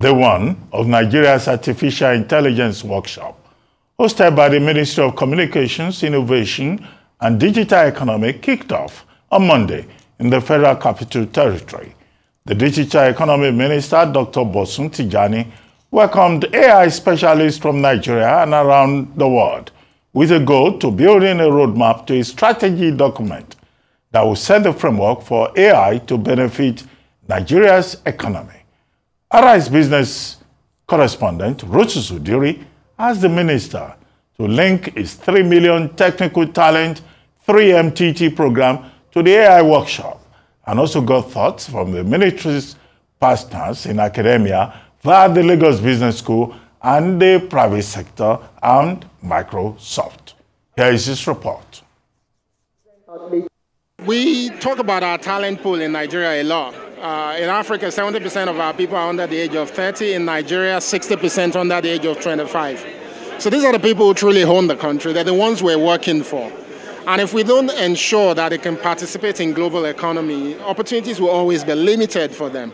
day one of Nigeria's Artificial Intelligence Workshop, hosted by the Ministry of Communications, Innovation and Digital Economy, kicked off on Monday in the Federal Capital Territory. The Digital Economy Minister, Dr. Bosun Tijani, welcomed AI specialists from Nigeria and around the world with a goal to building a roadmap to a strategy document that will set the framework for AI to benefit Nigeria's economy. Arise business correspondent Rotus Oddiri asked the minister to link his 3 million technical talent 3MTT program to the AI workshop, and also got thoughts from the ministry's partners in academia via the Lagos Business School and the private sector and Microsoft. Here is his report. We talk about our talent pool in Nigeria a lot. In Africa, 70% of our people are under the age of 30. In Nigeria, 60% under the age of 25. So these are the people who truly own the country. They're the ones we're working for. And if we don't ensure that they can participate in global economy, opportunities will always be limited for them.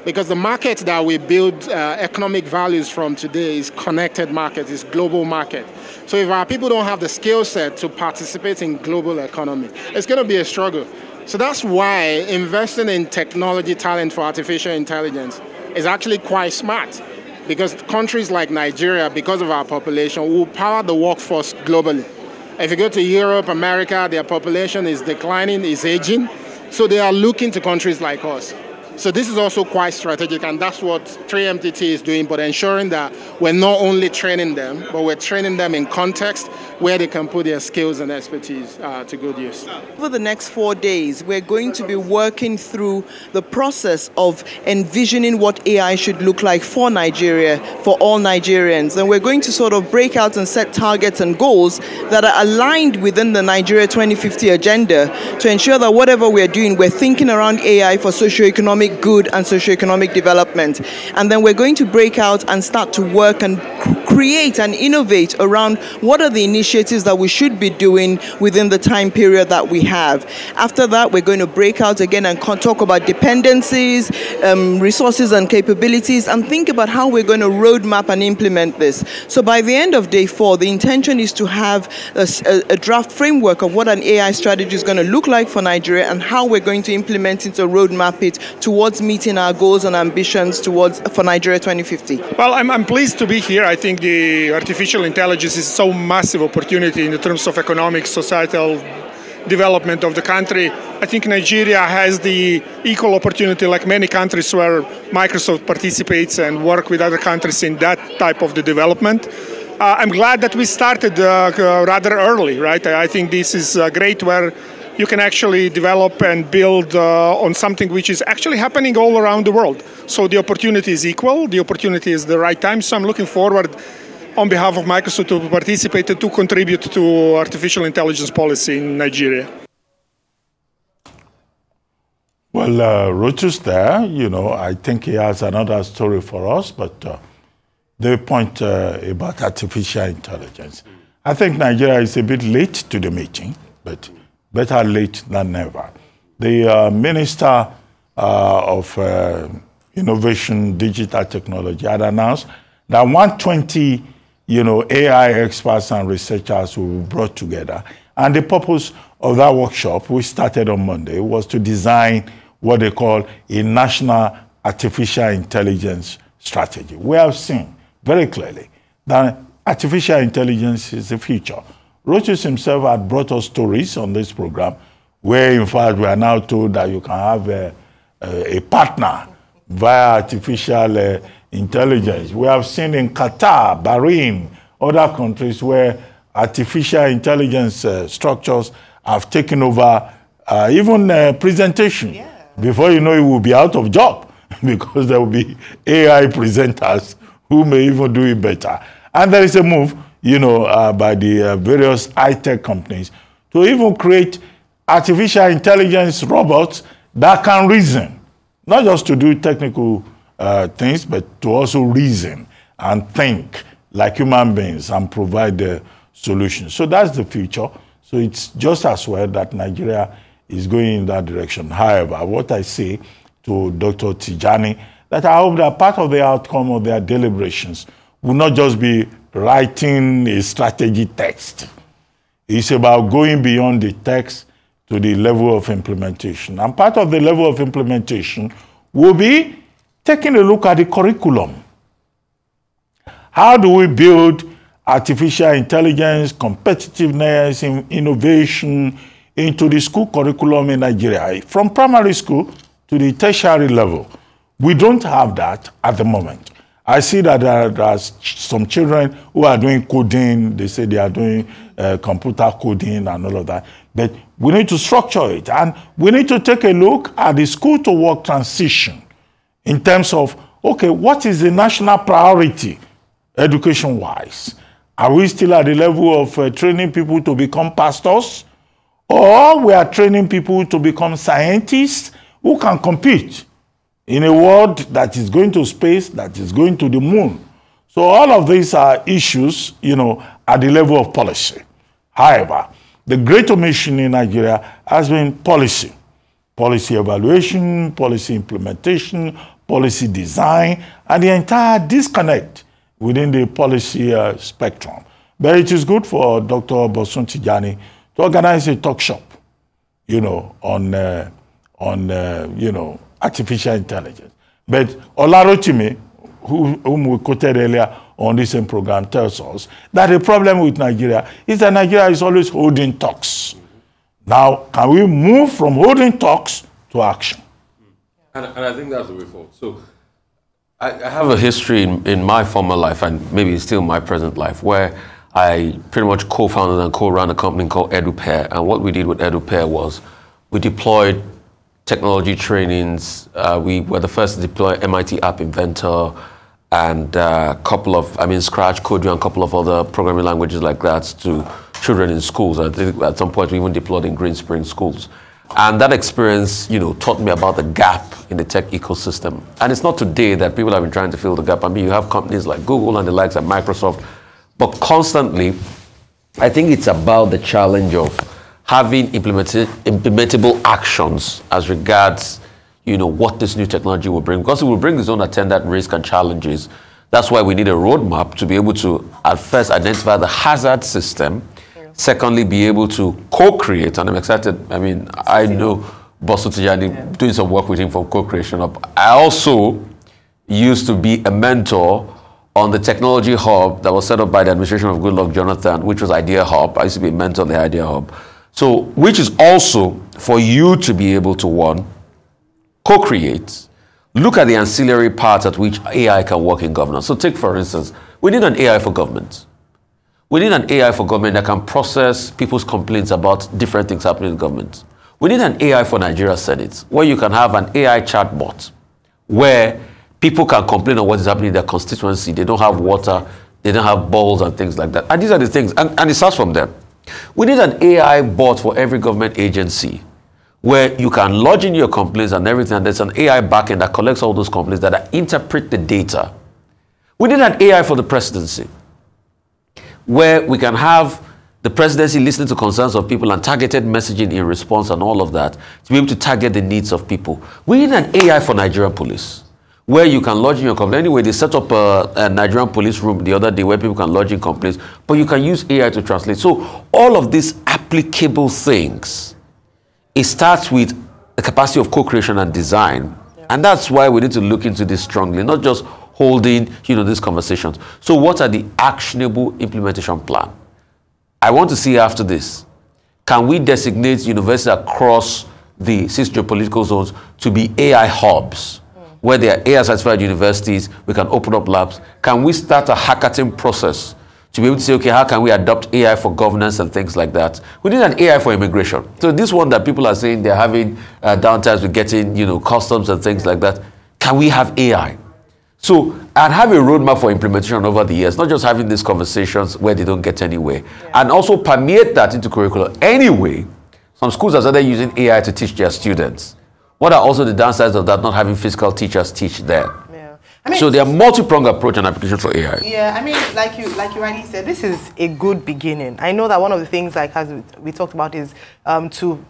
Because the market that we build economic values from today is connected market, is global market. So if our people don't have the skill set to participate in global economy, it's going to be a struggle. So that's why investing in technology talent for artificial intelligence is actually quite smart. Because countries like Nigeria, because of our population, will power the workforce globally. If you go to Europe, America, their population is declining, is aging. So they are looking to countries like us. So this is also quite strategic, and that's what 3MTT is doing, but ensuring that we're not only training them, but we're training them in context where they can put their skills and expertise to good use. Over the next 4 days, we're going to be working through the process of envisioning what AI should look like for Nigeria, for all Nigerians. And we're going to sort of break out and set targets and goals that are aligned within the Nigeria 2050 agenda to ensure that whatever we're doing, we're thinking around AI for socioeconomic good and socioeconomic development. And then we're going to break out and start to work and create and innovate around what are the initiatives that we should be doing within the time period that we have. After that, we're going to break out again and talk about dependencies, resources and capabilities, and think about how we're going to roadmap and implement this. So by the end of day 4, the intention is to have a draft framework of what an AI strategy is going to look like for Nigeria and how we're going to implement it or roadmap it towards meeting our goals and ambitions for Nigeria 2050. Well, I'm pleased to be here. I think the artificial intelligence is so massive opportunity in terms of economic, societal development of the country. I think Nigeria has the equal opportunity like many countries where Microsoft participates and work with other countries in that type of the development. I'm glad that we started rather early, right? I think this is great where you can actually develop and build on something which is actually happening all around the world. So the opportunity is equal, the opportunity is the right time. So I'm looking forward on behalf of Microsoft to participate and to contribute to artificial intelligence policy in Nigeria. Well, Rotus there, I think he has another story for us, but the point about artificial intelligence. I think Nigeria is a bit late to the meeting, but better late than never. The Minister of Innovation, Digital Technology had announced that 120 AI experts and researchers will be brought together. And the purpose of that workshop, which started on Monday, was to design what they call a national artificial intelligence strategy. We have seen very clearly that artificial intelligence is the future. Rotus himself had brought us stories on this program where, in fact, we are now told that you can have a partner via artificial intelligence. We have seen in Qatar, Bahrain, other countries where artificial intelligence structures have taken over even presentation. Yeah. Before you know, it will be out of job because there will be AI presenters who may even do it better. And there is a move by the various high-tech companies to even create artificial intelligence robots that can reason, not just to do technical things, but to also reason and think like human beings and provide solutions. So that's the future. So it's just as well that Nigeria is going in that direction. However, what I say to Dr. Tijani, that I hope that part of the outcome of their deliberations will not just be writing a strategy text. It's about going beyond the text to the level of implementation. And part of the level of implementation will be taking a look at the curriculum. How do we build artificial intelligence, competitiveness, innovation into the school curriculum in Nigeria, from primary school to the tertiary level? We don't have that at the moment. I see that there are some children who are doing coding. They say they are doing computer coding and all of that. But we need to structure it. And we need to take a look at the school-to-work transition in terms of, okay, what is the national priority education-wise? Are we still at the level of training people to become pastors? Or we are training people to become scientists who can compete in a world that is going to space, that is going to the moon? So all of these are issues, at the level of policy. However, the great omission in Nigeria has been policy. Policy evaluation, policy implementation, policy design, and the entire disconnect within the policy spectrum. But it is good for Dr. Bosun Tijani to organize a talk shop, on artificial intelligence. But Olarotimi, whom we quoted earlier on this same program, tells us that the problem with Nigeria is that Nigeria is always holding talks. Now, can we move from holding talks to action? And I think that's the way forward. So I have a history in my former life, and maybe still my present life, where I pretty much co-founded and co-ran a company called EduPair. And what we did with EduPair was we deployed technology trainings. We were the first to deploy MIT App Inventor and a couple of, Scratch, Codeo, and a couple of other programming languages like that to children in schools. I think at some point we even deployed in Green Spring schools. And that experience, taught me about the gap in the tech ecosystem. And it's not today that people have been trying to fill the gap. You have companies like Google and the likes of Microsoft, but constantly, I think it's about the challenge of having implementable actions as regards, what this new technology will bring, because it will bring its own attendant risk and challenges. That's why we need a roadmap to be able to, at first, identify the hazard system. Secondly, be able to co-create, and I'm excited. I know Bosun Tijani, doing some work with him for co-creation. I also used to be a mentor on the technology hub that was set up by the administration of Goodluck Jonathan, which was Idea Hub. I used to be a mentor on the Idea Hub. So, which is also for you to be able to, one, co-create, look at the ancillary parts at which AI can work in governance. So take, for instance, we need an AI for government. We need an AI for government that can process people's complaints about different things happening in government. We need an AI for Nigeria Senate, where you can have an AI chatbot, where people can complain on what is happening in their constituency. They don't have water, they don't have balls and things like that. And these are the things, and it starts from them. We need an AI bot for every government agency, where you can lodge in your complaints and everything, and there's an AI backend that collects all those complaints that interpret the data. We need an AI for the presidency, where we can have the presidency listening to concerns of people and targeted messaging in response and all of that to be able to target the needs of people. We need an AI for Nigerian police, where you can lodge in your complaint. Anyway, they set up a Nigerian police room the other day where people can lodge in complaints, but you can use AI to translate. So all of these applicable things, it starts with the capacity of co-creation and design. Yeah. And that's why we need to look into this strongly, not just holding, these conversations. So what are the actionable implementation plan? I want to see after this, can we designate universities across the 6 geopolitical zones to be AI hubs, where there are AI-certified universities, we can open up labs? Can we start a hackathon process to be able to say, okay, how can we adopt AI for governance and things like that? We need an AI for immigration. So this one that people are saying they're having downtimes with getting, customs and things like that, can we have AI? So I'd have a roadmap for implementation over the years, not just having these conversations where they don't get anywhere. Yeah. And also permeate that into curriculum. Anyway, some schools are started using AI to teach their students. What are also the downsides of that, not having physical teachers teach there? Yeah. So there are multi-pronged approach and application for AI. Yeah, like you rightly said, this is a good beginning. I know that one of the things, like as we talked about, is to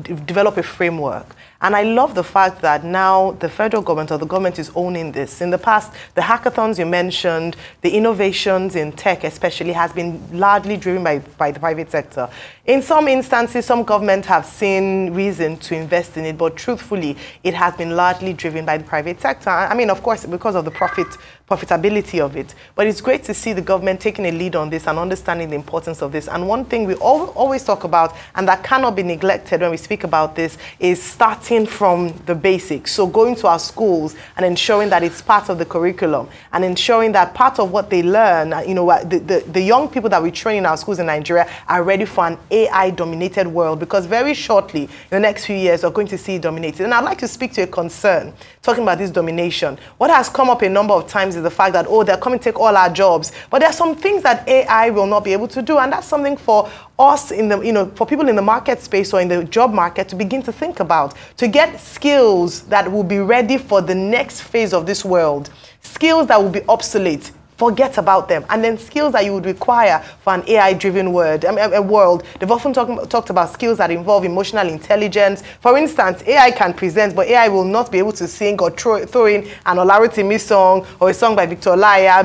develop a framework. And I love the fact that now the federal government or the government is owning this. In the past, the hackathons you mentioned, the innovations in tech especially, has been largely driven by the private sector. In some instances, some governments have seen reason to invest in it, but truthfully, it has been largely driven by the private sector. I mean, of course, because of the profitability of it. But it's great to see the government taking a lead on this and understanding the importance of this. And one thing we always talk about, and that cannot be neglected when we speak about this, is starting from the basics. So going to our schools and ensuring that it's part of the curriculum and ensuring that part of what they learn, you know, the young people that we train in our schools in Nigeria are ready for an AI-dominated world, because very shortly, in the next few years, we're going to see it dominated. And I'd like to speak to a concern, talking about this domination. What has come up a number of times is the fact that, oh, they're coming to take all our jobs. But there are some things that AI will not be able to do, and that's something for us in the, you know, for people in the market space or in the job market to begin to think about, to get skills that will be ready for the next phase of this world, skills that will be obsolete. Forget about them. And then skills that you would require for an AI-driven world. They've often talked about skills that involve emotional intelligence. For instance, AI can present, but AI will not be able to sing or throw in an Olarotimi song or a song by Victor Olaiya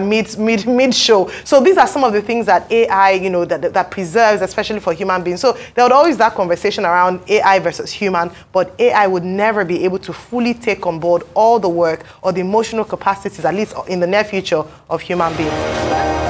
mid-show. So these are some of the things that AI, you know, that preserves, especially for human beings. So there would always that conversation around AI versus human, but AI would never be able to fully take on board all the work or the emotional capacities, at least in the near future, of human beings.